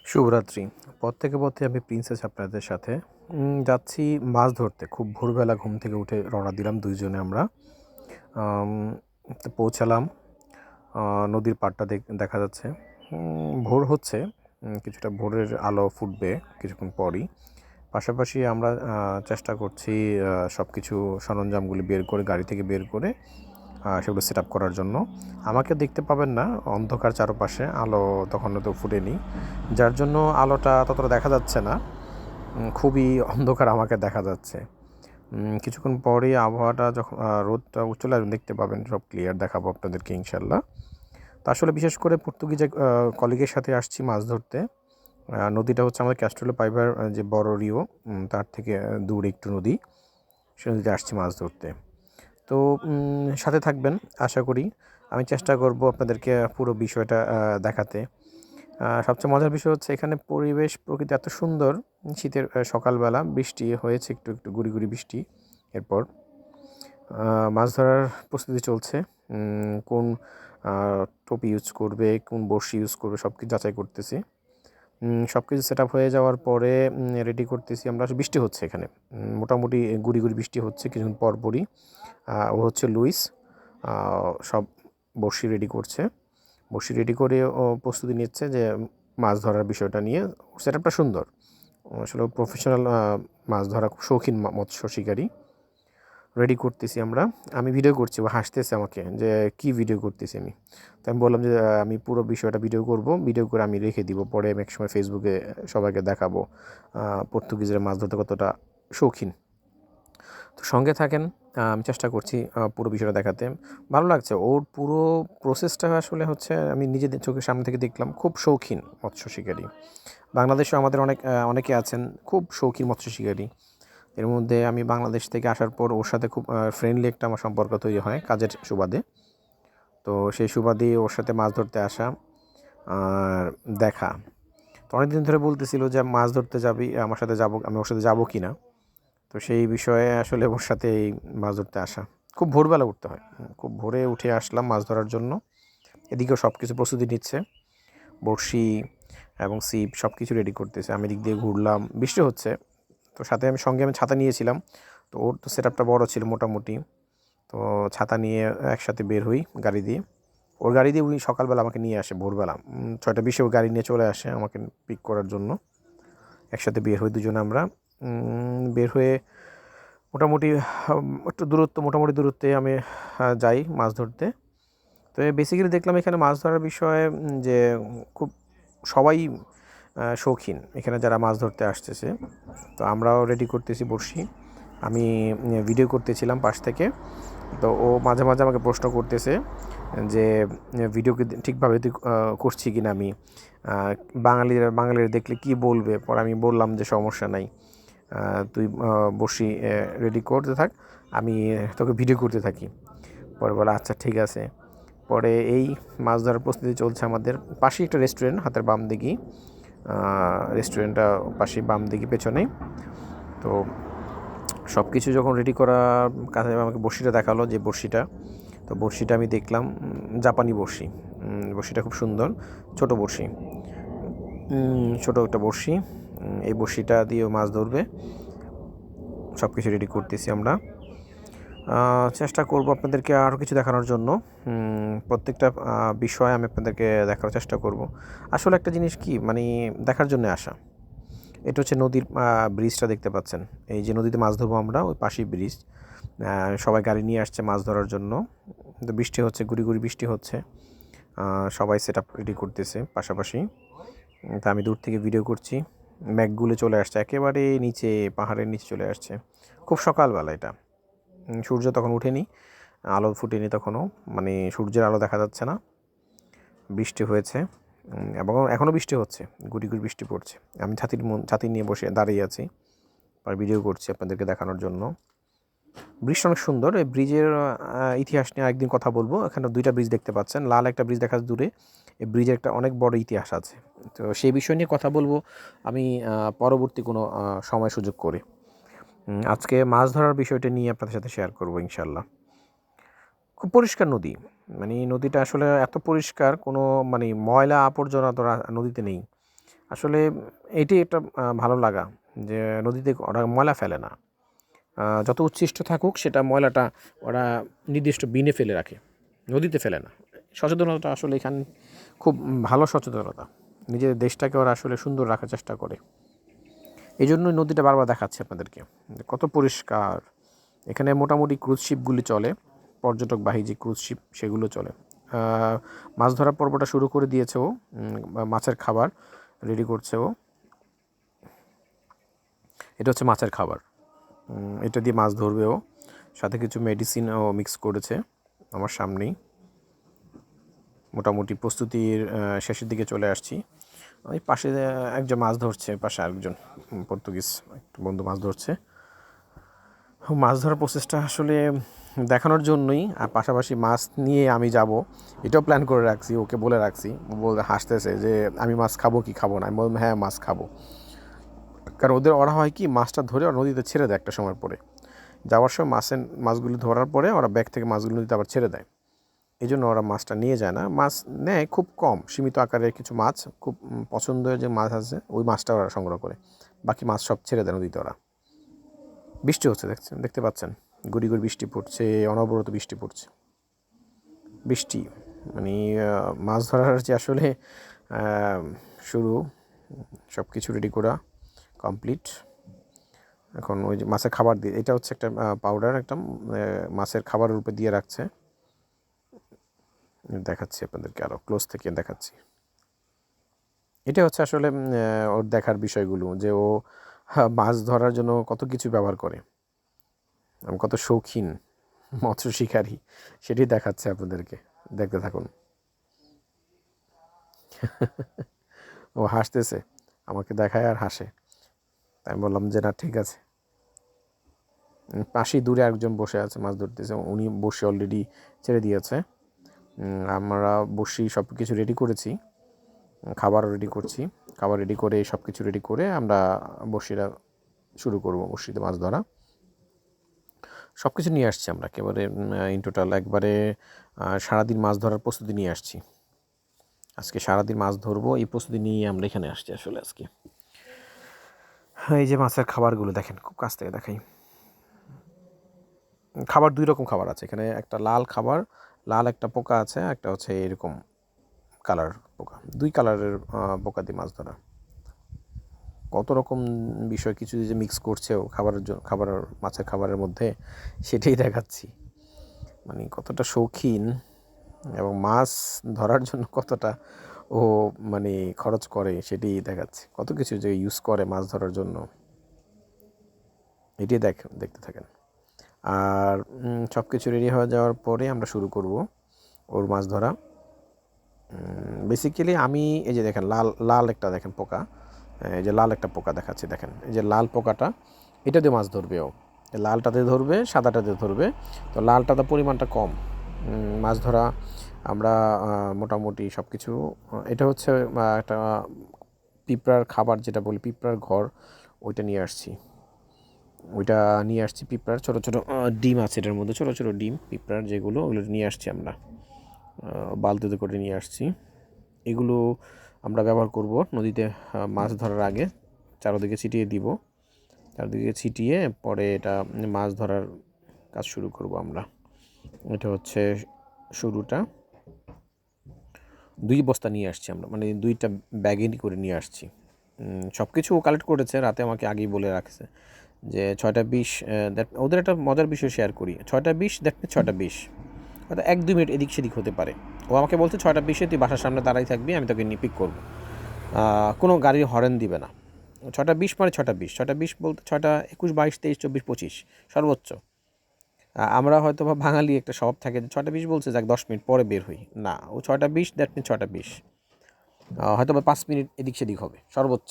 শুভরাত্রি। পথ থেকে পথে আমি প্রিন্সেস আপনাদের সাথে যাচ্ছি মাছ ধরতে। খুব ভোরবেলা ঘুম থেকে উঠে রওনা দিলাম ২ জনে আমরা। আম তো পৌঁছালাম। আ নদীর পাড়টা দেখা যাচ্ছে। ভোর হচ্ছে। কিছুটা ভোরের আলো ফুটবে কিছুক্ষণ পরই। পাশাপাশি আমরা চেষ্টা করছি সবকিছু সরঞ্জামগুলি বের করে গাড়ি থেকে বের করে সেগুলো সেট আপ করার জন্য। আমাকে দেখতে পাবেন না, অন্ধকার চারপাশে, আলো তখনও তো ফুটেনি। যার জন্য আলোটা ততটা দেখা যাচ্ছে না। খুবই অন্ধকার আমাকে দেখা যাচ্ছে। কিছুক্ষণ পরেই আবহাওয়াটা যখন রোদটা চলে আসবে দেখতে পাবেন, সব ক্লিয়ার দেখাবো আপনাদেরকে ইনশাল্লাহ। তো আসলে বিশেষ করে পর্তুগিজ এক কলিগের সাথে আসছি মাছ ধরতে। নদীটা হচ্ছে আমাদের ক্যাস্ট্রোলে পাইবার যে বড় রিও, তার থেকে দূরে একটু নদী। সে নদীতে আসছি মাছ ধরতে। তো সাথে থাকবেন আশা করি। আমি চেষ্টা করব আপনাদেরকে পুরো বিষয়টা দেখাতে। সবচেয়ে মজার বিষয় হচ্ছে এখানে পরিবেশ প্রকৃতি এত সুন্দর। শীতের সকালবেলা বৃষ্টি হয়েছে, একটু একটু গুড়ি গুড়ি বৃষ্টি। এরপর মাছ ধরার প্রস্তুতি চলছে। কোন টোপ ইউজ করবে, কোন বড়শি ইউজ করবে সব কিছু যাচাই করতেছি। সব কিছু সেট আপ হয়ে যাওয়ার পরে রেডি করতেছি আমরা। বৃষ্টি হচ্ছে এখানে, মোটামুটি গুড়ি গুড়ি বৃষ্টি হচ্ছে কিছুক্ষণ পরপরই। ও হচ্ছে লুইস, সব বড়শি রেডি করছে। বড়শি রেডি করে ও প্রস্তুতি নিচ্ছে যে মাছ ধরার বিষয়টা নিয়ে। সেটআপটা সুন্দর। আসলে প্রফেশনাল মাছ ধরা, খুব শৌখিন মৎস্য শিকারী। রেডি করতেছি আমরা। আমি ভিডিও করছি, ও হাসতেছে আমাকে যে কি ভিডিও করতেছি আমি। তো আমি বললাম যে আমি পুরো বিষয়টা ভিডিও করব, ভিডিও করে আমি রেখে দিব, পরে আমি একসময় ফেসবুকে সবাইকে দেখাবো পর্তুগিজরা মাছ ধরতে কতটা শৌখিন। তো সঙ্গে থাকেন। আমি চেষ্টা করছি পুরো বিষয়টা দেখাতে। ভালো লাগছে ওর পুরো প্রসেসটা। আসলে হচ্ছে আমি নিজেদের চোখের সামনে থেকে দেখলাম, খুব শৌখিন মৎস্য শিকারী। বাংলাদেশেও আমাদের অনেকে আছেন খুব শৌখিন মৎস্য শিকারী। এর মধ্যে আমি বাংলাদেশ থেকে আসার পর ওর সাথে খুব ফ্রেন্ডলি একটা আমার সম্পর্ক তৈরি হয় কাজের সুবাদে। তো সেই সুবাদেই ওর সাথে মাছ ধরতে আসা আর দেখা। তো অনেকদিন ধরে বলতেছিল যে মাছ ধরতে যাবি, আমার সাথে যাবো, আমি ওর সাথে যাবো কি না। তো সেই বিষয়ে আসলে ওর সাথে এই মাছ ধরতে আসা। খুব ভোরবেলা উঠতে হয়। খুব ভোরে উঠে আসলাম মাছ ধরার জন্য। এদিকেও সব কিছু প্রস্তুতি নিচ্ছে, বড়শি এবং ছিপ সব কিছু রেডি করতেছে। আমি এদিক দিয়ে ঘুরলাম, বৃষ্টি হচ্ছে। তো সাথে আমি ছাতা নিয়েছিলাম। তো ওর তো সেট আপটা বড়ো ছিল মোটামুটি। তো ছাতা নিয়ে একসাথে বের হই গাড়ি দিয়ে। ওর গাড়ি দিয়ে উনি সকালবেলা আমাকে নিয়ে আসে ভোরবেলা 6টা 20-এ ওর গাড়ি নিয়ে চলে আসে আমাকে পিক করার জন্য। একসাথে বের হই দুজনে আমরা। বের হয়ে মোটামুটি একটু দূরত্ব, মোটামুটি দূরত্বে আমি যাই মাছ ধরতে। তো বেসিক্যালি দেখলাম এখানে মাছ ধরার বিষয়ে যে খুব সবাই শৌখিন এখানে যারা মাছ ধরতে আসতেছে। তো আমরাও রেডি করতেছি বড়শি। আমি ভিডিও করতেছিলাম পাশ থেকে। তো ও মাঝে মাঝে আমাকে প্রশ্ন করতেছে যে ভিডিওকে ঠিকভাবে করছি কি না আমি। বাঙালিরা দেখলে কি বলবে। পরে আমি বললাম যে সমস্যা নাই, তুই বড়শি রেডি করতে থাক, আমি তোকে ভিডিও করতে থাকি। পরে বলে আচ্ছা ঠিক আছে। পরে এই মাছ ধরার প্রস্তুতি চলছে আমাদের। পাশেই একটা রেস্টুরেন্ট, হাতের বাম দিকেই রেস্টুরেন্টটা, পাশেই বাম দিকে পেছনে। তো সব কিছু যখন রেডি করার কাছে আমাকে বড়শিটা দেখালো, যে বড়শিটা। তো বড়শিটা আমি দেখলাম জাপানি বড়শি। বড়শিটা খুব সুন্দর, ছোট বড়শি, ছোট একটা বড়শি। এই বড়শিটা দিয়েও মাছ ধরবে। সব কিছু রেডি করতেছি আমরা। চেষ্টা করব আপনাদেরকে আরও কিছু দেখানোর জন্য। প্রত্যেকটা বিষয় আমি আপনাদেরকে দেখানোর চেষ্টা করব। আসলে একটা জিনিস কি, মানে দেখার জন্য আসা। এটা হচ্ছে নদীর ব্রিজটা দেখতে পাচ্ছেন। এই যে নদীতে মাছ ধরবো আমরা, ওই পাশেই ব্রিজ। সবাই গাড়ি নিয়ে আসছে মাছ ধরার জন্য। তো বৃষ্টি হচ্ছে, গুড়ি গুড়ি বৃষ্টি হচ্ছে। সবাই সেট আপ রেডি করতেছে পাশাপাশি। তা আমি দূর থেকে ভিডিও করছি। মেঘগুলো চলে আসছে একেবারে নিচে, পাহাড়ের নিচে চলে আসছে। খুব সকালবেলা এটা, সূর্য তখন ওঠেনি, আলো ফুটেনি তখনও, মানে সূর্যের আলো দেখা যাচ্ছে না। বৃষ্টি হয়েছে এবং এখনও বৃষ্টি হচ্ছে, গুড়ি গুড়ি বৃষ্টি পড়ছে। আমি ছাতি নিয়ে বসে দাঁড়িয়ে আছি আর ভিডিও করছি আপনাদেরকে দেখানোর জন্য। ব্রিজটা অনেক সুন্দর। এই ব্রিজের ইতিহাস নিয়ে আরেকদিন কথা বলবো। এখানে 2টা ব্রিজ দেখতে পাচ্ছেন, লাল একটা ব্রিজ দেখা দূরে। এই ব্রিজের একটা অনেক বড় ইতিহাস আছে। তো সেই বিষয় নিয়ে কথা বলবো আমি পরবর্তী কোনো সময় সুযোগ করে। আজকে মাছ ধরার বিষয়টা নিয়ে আপনাদের সাথে শেয়ার করবো ইনশাল্লাহ। খুব পরিষ্কার নদী, মানে নদীটা আসলে এত পরিষ্কার, কোনো মানে ময়লা আবর্জনা তো নদীতে নেই। আসলে এটি একটা ভালো লাগা যে নদীতে ওরা ময়লা ফেলে না। যত উচ্ছিষ্ট থাকুক সেটা ময়লাটা ওরা নির্দিষ্ট বিনে ফেলে রাখে, নদীতে ফেলে না। সচেতনতা আসলে এখানে খুব ভালো সচেতনতা। নিজের দেশটাকে ওরা আসলে সুন্দর রাখার চেষ্টা করে। এই জন্যই নদীটা বারবার দেখাচ্ছে আপনাদেরকে যে কত পরিষ্কার। এখানে মোটামুটি ক্রুজ শিপগুলি চলে, পর্যটকবাহী যে ক্রুজ শিপ সেগুলো চলে। মাছ ধরার পর্বটা শুরু করে দিয়েছে ও, মাছের খাবার রেডি করছে ও। এটা হচ্ছে মাছের খাবার, এটা দিয়ে মাছ ধরবে ও। সাথে কিছু মেডিসিন ও মিক্স করেছে আমার সামনেই। মোটামুটি প্রস্তুতির শেষের দিকে চলে আসছি। ওই পাশে একজন মাছ ধরছে, পাশে আরেকজন পর্তুগিজ একটু বন্ধু মাছ ধরছে। মাছ ধরার প্রসেসটা আসলে দেখানোর জন্যই, আর পাশাপাশি মাছ নিয়ে আমি যাব এটাও প্ল্যান করে রাখছি, ওকে বলে রাখছি। বলতে হাসতেছে যে আমি মাছ খাবো কি খাবো না। আমি বললাম হ্যাঁ মাছ খাবো, কারণ ওরা হয় কি মাছটা ধরে ওরা নদীতে ছেড়ে দেয় একটা সময় পরে। যাওয়ার সময় মাছগুলি ধরার পরে ওরা ব্যাগ থেকে মাছগুলো নদীতে আবার ছেড়ে দেয়। এই জন্য ওরা মাছটা নিয়ে যায় না, মাছ নেয় খুব কম, সীমিত আকারের কিছু মাছ, খুব পছন্দের যে মাছ আছে ওই মাছটা ওরা সংগ্রহ করে, বাকি মাছ সব ছেড়ে দেয় নদীতে ওরা। বৃষ্টি হচ্ছে, দেখতে পাচ্ছেন, গুড়ি গুড়ি বৃষ্টি পড়ছে, অনবরত বৃষ্টি পড়ছে। বৃষ্টি মানে মাছ ধরার যে আসলে শুরু, সব কিছু রেডি করা কমপ্লিট। এখন ওই যে মাছের খাবার দিয়ে, এটা হচ্ছে একটা পাউডার, একটা মাছের খাবারের উপরে দিয়ে রাখছে। দেখাচ্ছি আপনাদেরকে, আরও ক্লোজ থেকে দেখাচ্ছি। এটা হচ্ছে আসলে ওর দেখার বিষয়গুলো, যে ও মাছ ধরার জন্য কত কিছু ব্যবহার করে, আমি কত শৌখিন মৎস্য শিকারী সেটি দেখাচ্ছে আপনাদেরকে, দেখতে থাকুন। ও হাসতেছে, আমাকে দেখায় আর হাসে। তাই আমি বললাম যে না ঠিক আছে। পাশেই দূরে একজন বসে আছে মাছ ধরতেছে, উনি বসে অলরেডি ছেড়ে দিয়েছে। আমরা বসি সব কিছু রেডি করেছি, খাবার রেডি করছি, খাবার রেডি করে সব কিছু রেডি করে আমরা বসিরা শুরু করবো, বসিতে মাছ ধরা। সব কিছু নিয়ে আসছি আমরা একেবারে ইন টোটাল একবারে সারাদিন মাছ ধরার প্রস্তুতি নিয়ে আসছি। আজকে সারাদিন মাছ ধরবো এই প্রস্তুতি নিয়ে আমরা এখানে আসছি আসলে আজকে। এই যে মাছের খাবারগুলো দেখেন, খুব কাছ থেকে দেখাই। খাবার দুই রকম খাবার আছে এখানে, একটা লাল খাবার, লাল একটা পোকা আছে, একটা হচ্ছে এরকম কালার পোকা, দুই কালারের পোকা দিয়ে মাছ ধরা। কত রকম বিষয় কিছু যে মিক্স করছে ও খাবারের জন্য, মাছের খাবারের মধ্যে, সেটাই দেখাচ্ছি। মানে কতটা শৌখিন এবং মাছ ধরার জন্য কতটা ও মানে খরচ করে সেটি দেখাচ্ছে, কত কিছু যে ইউজ করে মাছ ধরার জন্য, এটি দেখতে থাকেন। আর সব কিছু রেডি হয়ে যাওয়ার পরে আমরা শুরু করব ওর মাছ ধরা। বেসিক্যালি আমি এই যে দেখেন লাল একটা দেখেন পোকা, এই যে লাল একটা পোকা দেখাচ্ছি দেখেন, এই যে লাল পোকাটা, এটা দিয়ে মাছ ধরবে ও। লালটাতে ধরবে, সাদাটাতে ধরবে, তো লালটাতে পরিমাণটা কম মাছ ধরা। আমরা মোটামুটি সব কিছু, এটা হচ্ছে একটা পিঁপড়ার খাবার যেটা বলি, পিঁপড়ার ঘর, ওইটা নিয়ে আসছি। পিঁপড়ার ছোটো ছোটো ডিম আছে এটার মধ্যে, ছোটো ছোটো ডিম পিঁপড়ার যেগুলো, ওগুলো নিয়ে আসছি আমরা, বালতিতে করে নিয়ে আসছি। এগুলো আমরা ব্যবহার করব নদীতে মাছ ধরার আগে, চারদিকে ছিটিয়ে দিব, চারদিকে ছিটিয়ে পরে এটা মাছ ধরার কাজ শুরু করব আমরা। এটা হচ্ছে শুরুটা। 2 বস্তা নিয়ে আসছি আমরা, মানে 2টা ব্যাগে করে নিয়ে আসছি। সব কিছু কালেক্ট করেছে রাতে, আমাকে আগেই বলে রাখছে যে 6টা 20, ওদের একটা মজার বিষয় শেয়ার করি, 6টা 20 দ্যাট মিনস 6টা 20, হয়তো 1-2 মিনিট এদিক সেদিক হতে পারে। ও আমাকে বলছে 6টা 20-এ তুই বাসার সামনে দাঁড়াই থাকবি, আমি তোকে নিয়ে পিক করবো, কোনো গাড়ির হরেন দিবে না। 6টা 20 মানে 6টা 20, 6টা 20 বলতে 6টা 21, 22, 23, 24, 25 সর্বোচ্চ। আমরা হয়তো বা বাঙালি একটা স্বভাব থাকে যে 6টা 20 বলছে যাক 10 মিনিট পরে বের হই, না, ও 6টা 20 দ্যাট মিনস 6টা 20, হয়তো বা 5 মিনিট এদিক সেদিক হবে সর্বোচ্চ।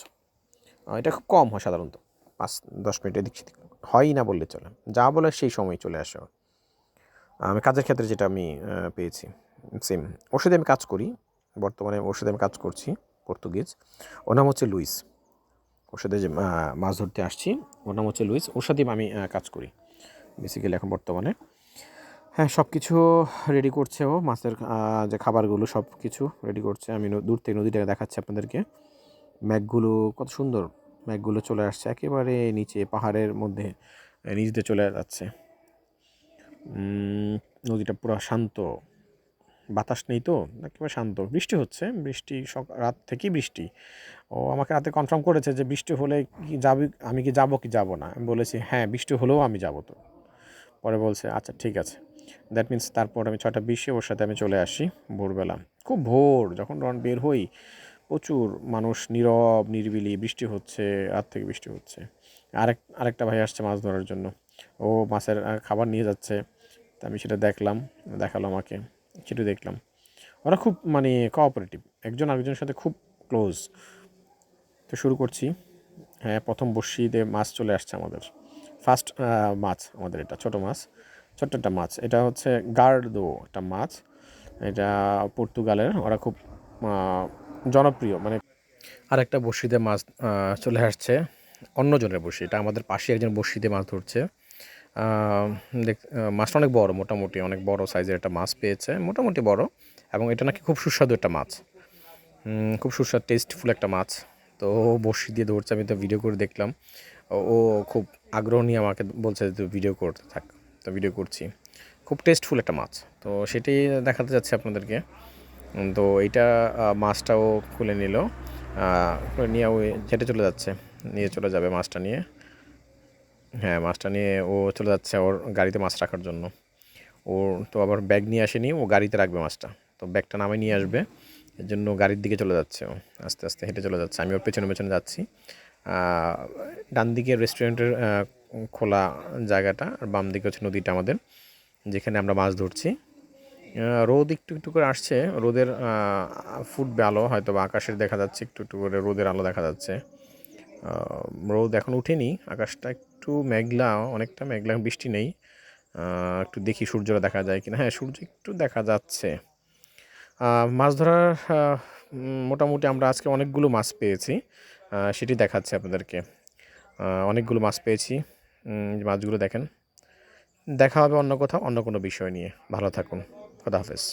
এটা খুব কম হয় সাধারণত, 5-10 মিনিট এদিক সেদিক হয়ই না বললে চলে, যা বলে সেই সময় চলে আসে। আমি কাজের ক্ষেত্রে যেটা আমি পেয়েছি সেম। ওর সাথে আমি কাজ করি, বর্তমানে ওর সাথে আমি কাজ করছি, পর্তুগিজ, ওর নাম হচ্ছে লুইস। ওর সাথে যে মাছ ধরতে আসছি, ওর নাম হচ্ছে লুইস, ওর সাথে আমি কাজ করি বেসিক্যালি এখন বর্তমানে। হ্যাঁ, সব কিছু রেডি করছে ও, মাছের যে খাবারগুলো সব কিছু রেডি করছে। আমি দূর থেকে নদীটাকে দেখাচ্ছি আপনাদেরকে। মেঘগুলো কত সুন্দর, মেঘগুলো চলে আসছে একেবারে নিচে পাহাড়ের মধ্যে, নিচ দিয়ে চলে যাচ্ছে। নদীটা পুরো শান্ত, বাতাস নেই তো, একেবারে শান্ত। বৃষ্টি হচ্ছে, বৃষ্টি রাত থেকেই বৃষ্টি। ও আমাকে রাতে কনফার্ম করেছে যে বৃষ্টি হলে কি যাবি, আমি কি যাবো কি যাবো না। আমি বলেছি হ্যাঁ বৃষ্টি হলেও আমি যাবো। তো পরে বলছে আচ্ছা ঠিক আছে। দ্যাট মিন্স তারপর আমি 6:20 ওর সাথে আমি চলে আসি ভোরবেলা। খুব ভোর যখন বের হই, প্রচুর মানুষ, নীরব নিরিবিলি, বৃষ্টি হচ্ছে, রাত থেকে বৃষ্টি হচ্ছে। আরেকটা ভাই আসছে মাছ ধরার জন্য, ও মাছের খাবার নিয়ে যাচ্ছে। তা আমি সেটা দেখালো আমাকে, সেটা দেখলাম। ওরা খুব মানে কোঅপারেটিভ, একজন আরেকজনের সাথে খুব ক্লোজ। তো শুরু করছি। হ্যাঁ, প্রথম বড়শি দিয়ে মাছ চলে আসছে আমাদের, ফার্স্ট মাছ আমাদের, এটা ছোট মাছ, ছোট্ট একটা মাছ। এটা হচ্ছে গার্ডো একটা মাছ, এটা পর্তুগালের, ওরা খুব জনপ্রিয়। মানে আরেকটা বড়শিতে মাছ চলে আসছে, অন্যজনের বড়শি, এটা আমাদের পাশে একজন বড়শিতে মাছ ধরছে। মাছটা অনেক বড়, মোটামুটি অনেক বড় সাইজের একটা মাছ পেয়েছে, মোটামুটি বড়। এবং এটা নাকি খুব সুস্বাদু একটা মাছ, খুব সুস্বাদু টেস্টফুল একটা মাছ। তো ও বড়শি দিয়ে ধরছে, আমি তো ভিডিও করে দেখলাম। ও খুব আগ্রহ নিয়ে আমাকে বলছে যে ভিডিও করতে থাক। তো ভিডিও করছি, খুব টেস্টফুল একটা মাছ। তো সেটাই দেখাতে যাচ্ছে আপনাদেরকে। তো এইটা মাছটাও খুলে নিল, খুলে নিয়ে ও হেঁটে চলে যাচ্ছে, নিয়ে চলে যাবে মাছটা নিয়ে। হ্যাঁ, মাছটা নিয়ে ও চলে যাচ্ছে ওর গাড়িতে মাছ রাখার জন্য। ওর তো আবার ব্যাগ নিয়ে আসেনি, ও গাড়িতে রাখবে মাছটা, তো ব্যাগটা নামে নিয়ে আসবে, এর জন্য গাড়ির দিকে চলে যাচ্ছে ও, আস্তে আস্তে হেঁটে চলে যাচ্ছে। আমি ওর পেছনে পেছনে যাচ্ছি। ডান দিকে রেস্টুরেন্টের খোলা জায়গাটা, আর বাম দিকে হচ্ছে নদীটা আমাদের, যেখানে আমরা মাছ ধরছি। রোদ একটু একটু করে আসছে, রোদের ফুটবে আলো হয়তো, বা আকাশের দেখা যাচ্ছে একটু একটু করে রোদের আলো দেখা যাচ্ছে। রোদ এখন উঠেনি, আকাশটা একটু মেঘলা, অনেকটা মেঘলা, বৃষ্টি নেই। একটু দেখি সূর্যটা দেখা যায় কিনা। হ্যাঁ, সূর্য একটু দেখা যাচ্ছে। মাছ ধরার মোটামুটি আমরা আজকে অনেকগুলো মাছ পেয়েছি, সেটি দেখাচ্ছি আপনাদেরকে। অনেকগুলো মাছ পেয়েছি, মাছগুলো দেখেন। দেখা হবে অন্য কোথাও, অন্য কোনো বিষয় নিয়ে। ভালো থাকুন, খোদা হাফেজ।